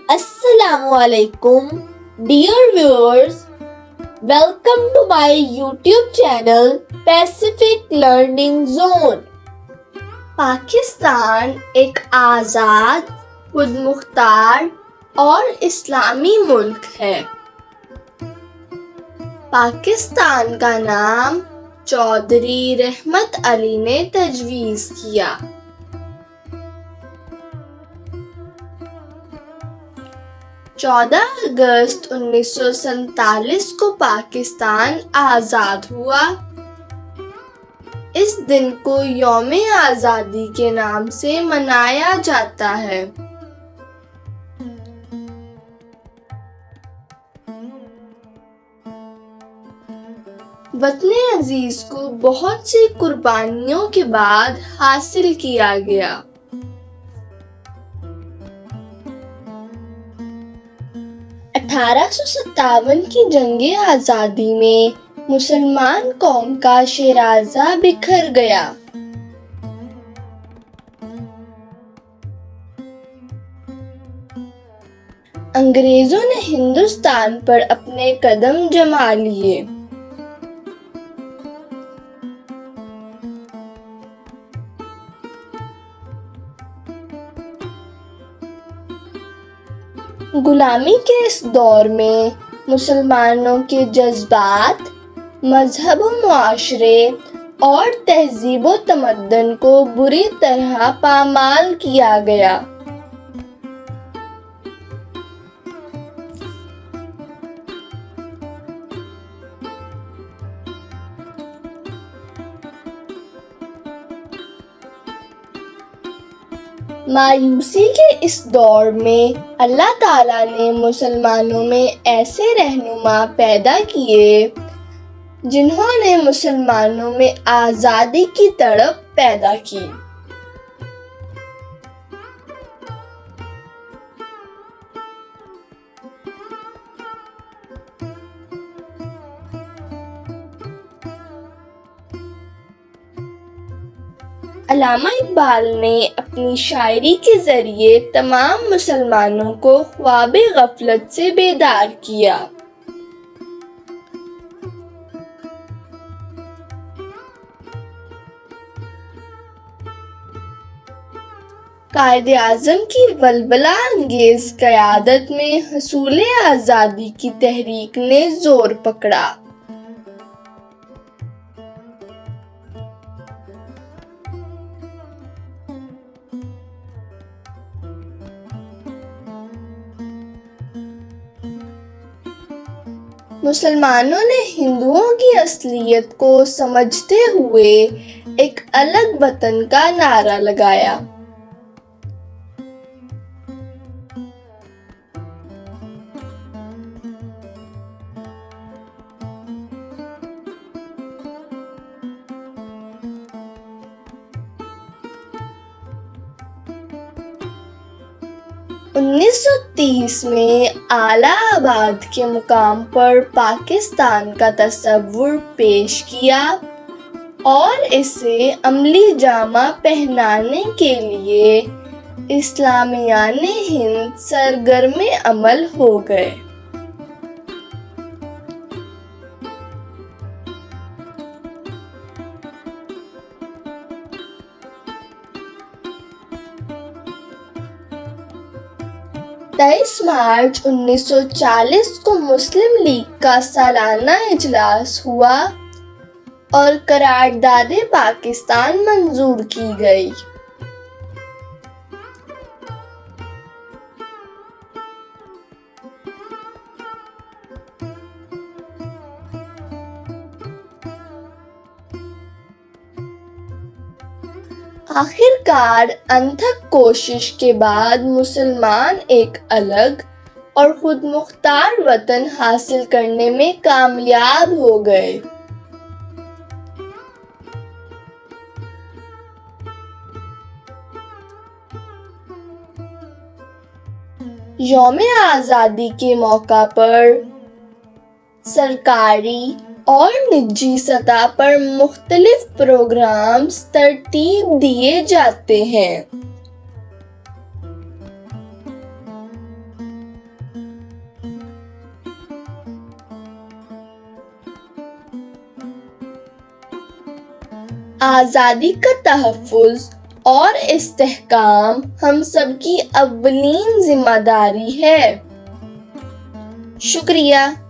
Assalamu alaikum, dear viewers. Welcome to my YouTube channel Pacific Learning Zone. Pakistan एक आज़ाद, खुद मुख्तार और इस्लामी मुल्क है। पाकिस्तान का नाम चौधरी रहमत अली ने तजवीज़ किया। 14 अगस्त 1947 को पाकिस्तान आज़ाद हुआ। इस दिन को यौम आज़ादी के नाम से मनाया जाता है। वतन अजीज को बहुत सी कुर्बानियों के बाद हासिल किया गया। 1857 की जंगे आज़ादी में मुसलमान कौम का शिराज़ा बिखर गया। अंग्रेजों ने हिंदुस्तान पर अपने कदम जमा लिए। गुलामी के इस दौर में मुसलमानों के जज्बात, मजहब व मुआशरे और तहजीब व तमद्दन को बुरी तरह पामाल किया गया। मायूसी के इस दौर में अल्लाह ताला ने मुसलमानों में ऐसे रहनुमा पैदा किए जिन्होंने मुसलमानों में आज़ादी की तड़प पैदा की। अल्लामा इकबाल ने अपनी शायरी के जरिए तमाम मुसलमानों को ख्वाबे गफलत से बेदार किया। कायदे आज़म की वलवला अंगेज क़यादत में हसूल आज़ादी की तहरीक ने जोर पकड़ा। मुसलमानों ने हिंदुओं की असलियत को समझते हुए एक अलग वतन का नारा लगाया। उन्नीस सौ 1930 में आलाहाबाद के मुकाम पर पाकिस्तान का तस्वुर पेश किया और इसे अमली जामा पहनाने के लिए इस्लामियान हिंद सरगर्म अमल हो गए। मार्च 1940 को मुस्लिम लीग का सालाना इजलास हुआ और करारदाद पाकिस्तान मंजूर की गई। आखिरकार अनथक कोशिश के बाद मुसलमान एक अलग और खुद मुख्तार वतन हासिल करने में कामयाब हो गए। यौम आज़ादी के मौका पर सरकारी और निजी सतह पर मुख्तलिफ प्रोग्राम्स तरतीब दिए जाते हैं। آزادی کا تحفظ اور استحکام ہم سب کی اولین ذمہ داری ہے۔ شکریہ۔